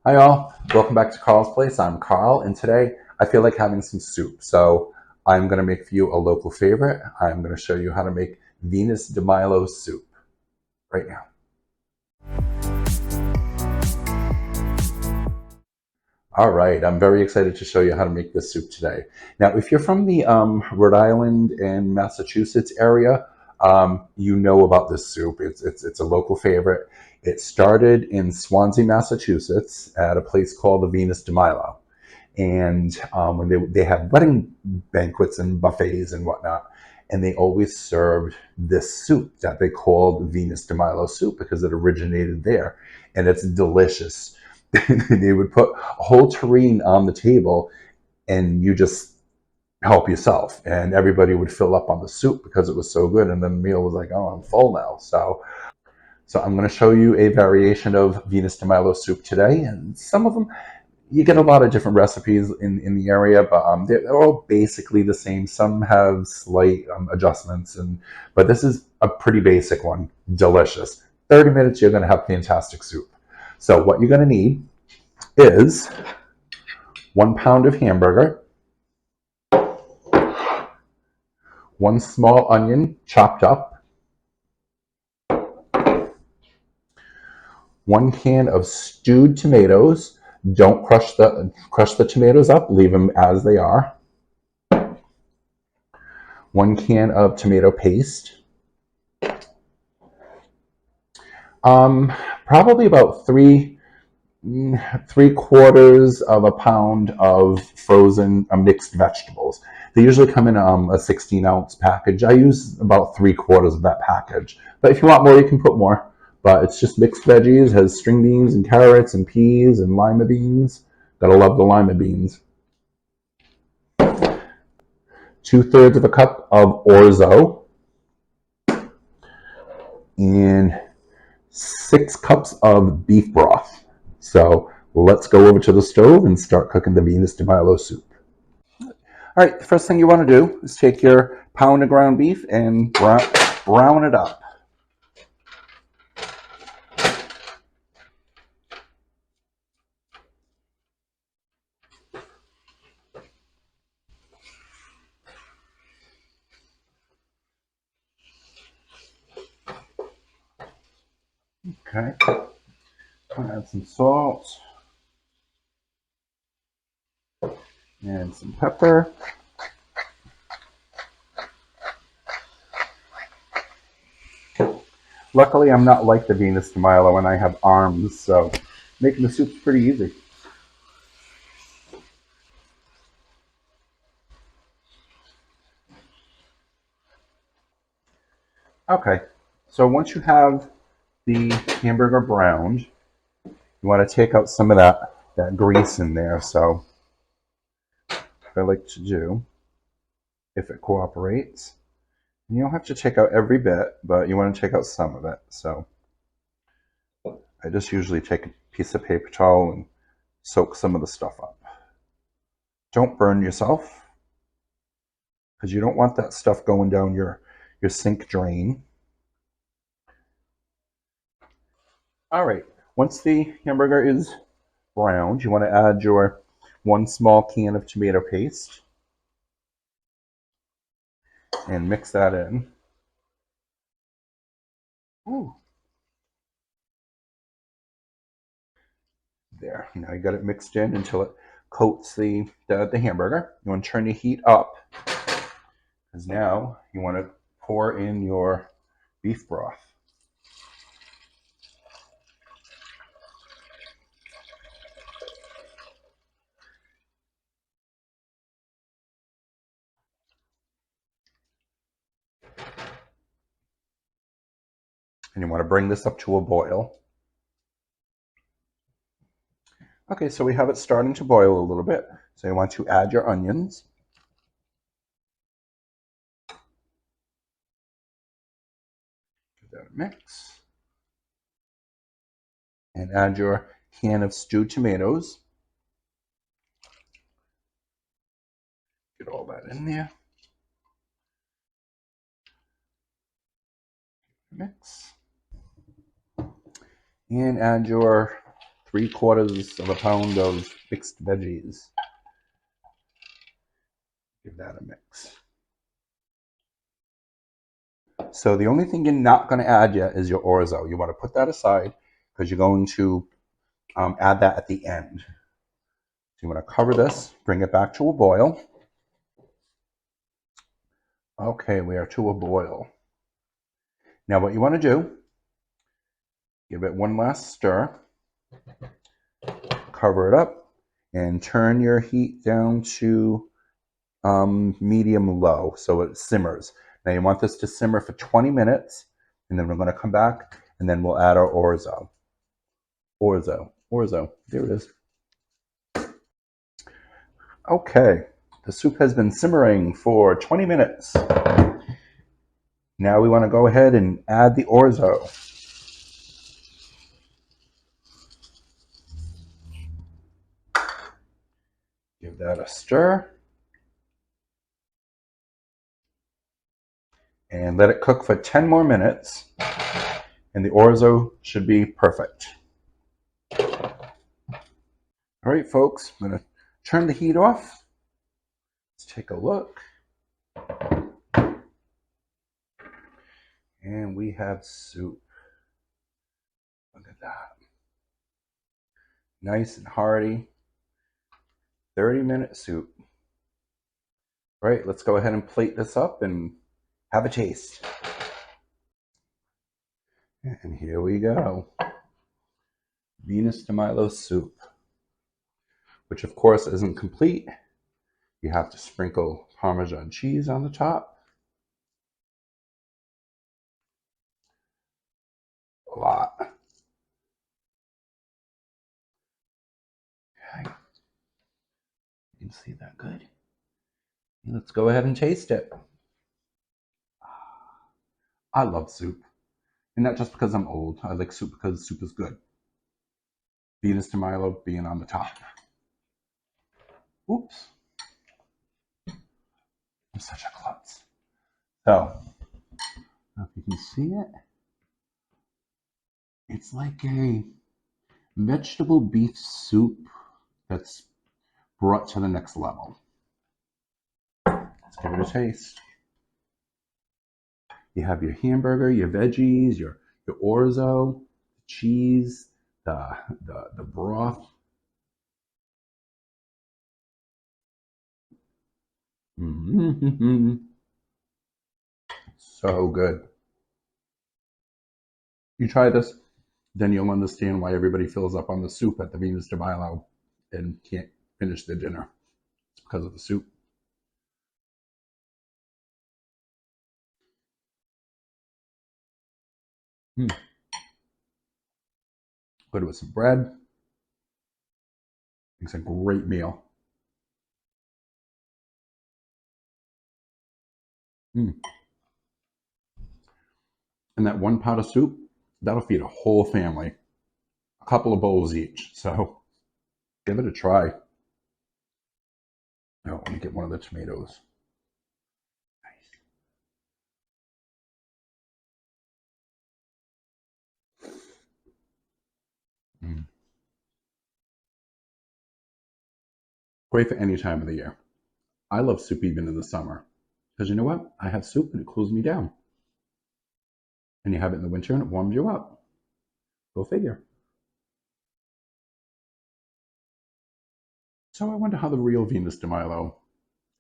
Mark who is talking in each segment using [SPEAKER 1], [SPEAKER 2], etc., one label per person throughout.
[SPEAKER 1] Hi all, welcome back to Carl's Place. I'm Carl, and today I feel like having some soup. So I'm going to make for you a local favorite. I'm going to show you how to make Venus de Milo soup right now. All right, I'm very excited to show you how to make this soup today. Now, if you're from the Rhode Island and Massachusetts area, you know about this soup. It's a local favorite. It started in Swansea, Massachusetts, at a place called the Venus de Milo. And when they have wedding banquets and buffets and whatnot, and they always served this soup that they called Venus de Milo soup because it originated there, and it's delicious. They would put a whole tureen on the table, and you just help yourself, and everybody would fill up on the soup because it was so good. And then the meal was like, oh, I'm full now. So I'm going to show you a variation of Venus de Milo soup today, and some of them you get a lot of different recipes in the area, but they're all basically the same. Some have slight adjustments, but this is a pretty basic one. Delicious. 30 minutes, you're going to have fantastic soup. So what you're going to need is 1 pound of hamburger, 1 small onion chopped up, 1 can of stewed tomatoes. Don't crush the tomatoes up. Leave them as they are. 1 can of tomato paste. Probably about three-quarters of a pound of frozen mixed vegetables. They usually come in a 16-ounce package. I use about three-quarters of that package. But if you want more, you can put more. But it's just mixed veggies. It has string beans and carrots and peas and lima beans. Gotta love the lima beans. 2/3 of a cup of orzo. And 6 cups of beef broth. So let's go over to the stove and start cooking the Venus de Milo soup. All right, the first thing you want to do is take your pound of ground beef and brown it up. Okay, add some salt and some pepper. Luckily, I'm not like the Venus de Milo and I have arms, so making the soup's pretty easy. Okay, so once you have the hamburger browned, you want to take out some of that grease in there. So what I like to do, if it cooperates, you don't have to take out every bit, but you want to take out some of it. So I just usually take a piece of paper towel and soak some of the stuff up. Don't burn yourself, because you don't want that stuff going down your sink drain. All right, once the hamburger is browned, you want to add your 1 small can of tomato paste and mix that in. Ooh. There, now you got it mixed in until it coats the hamburger. You want to turn the heat up, because now you want to pour in your beef broth. And you want to bring this up to a boil. Okay, so we have it starting to boil a little bit. So you want to add your onions. Give that a mix. And add your can of stewed tomatoes. Get all that in there. Mix. And add your 3/4 of a pound of mixed veggies. Give that a mix. So the only thing you're not going to add yet is your orzo. You want to put that aside because you're going to add that at the end. So you want to cover this, bring it back to a boil. Okay, we are to a boil. Now what you want to do, give it one last stir, cover it up, and turn your heat down to medium low so it simmers. Now you want this to simmer for 20 minutes, and then we're going to come back, and then we'll add our orzo. Orzo, there it is. Okay, the soup has been simmering for 20 minutes. Now we want to go ahead and add the orzo. Give that a stir. And let it cook for 10 more minutes. And the orzo should be perfect. All right, folks, I'm going to turn the heat off. Let's take a look. And we have soup. Look at that. Nice and hearty. 30-minute soup. All right, let's go ahead and plate this up and have a taste. And here we go. Venus de Milo soup, which of course isn't complete. You have to sprinkle Parmesan cheese on the top. A lot. Okay. You can see that good. Let's go ahead and taste it. I love soup. And not just because I'm old. I like soup because soup is good. Venus de Milo being on the top. Oops. I'm such a klutz. So, if you can see it, it's like a vegetable beef soup that's brought to the next level. Let's give it a taste. You have your hamburger, your veggies, your orzo, cheese, the broth. So good. You try this, then you'll understand why everybody fills up on the soup at the Venus de Milo and can't finish their dinner. It's because of the soup. Put it with some bread. It's a great meal. And that one pot of soup, that'll feed a whole family. A couple of bowls each. So give it a try. Oh, let me get one of the tomatoes. Nice. Great for any time of the year. I love soup even in the summer. Because you know what? I have soup and it cools me down. And you have it in the winter and it warms you up. Go figure. So I wonder how the real Venus de Milo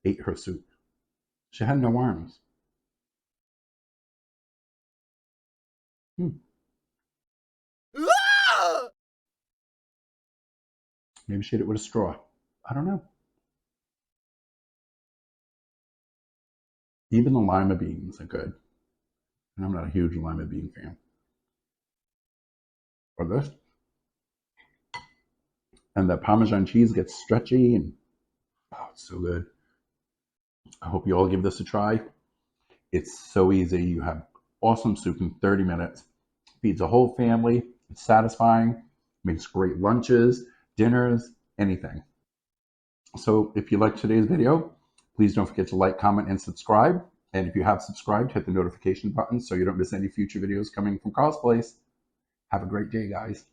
[SPEAKER 1] ate her soup. She had no arms. Maybe she ate it with a straw. I don't know. Even the lima beans are good. And I'm not a huge lima bean fan. Or this. And the Parmesan cheese gets stretchy and oh, it's so good. I hope you all give this a try. It's so easy. You have awesome soup in 30 minutes. Feeds a whole family. It's satisfying. Makes great lunches, dinners, anything. So if you liked today's video, please don't forget to like, comment, and subscribe. And if you have subscribed, hit the notification button so you don't miss any future videos coming from Carl's Place. Have a great day, guys.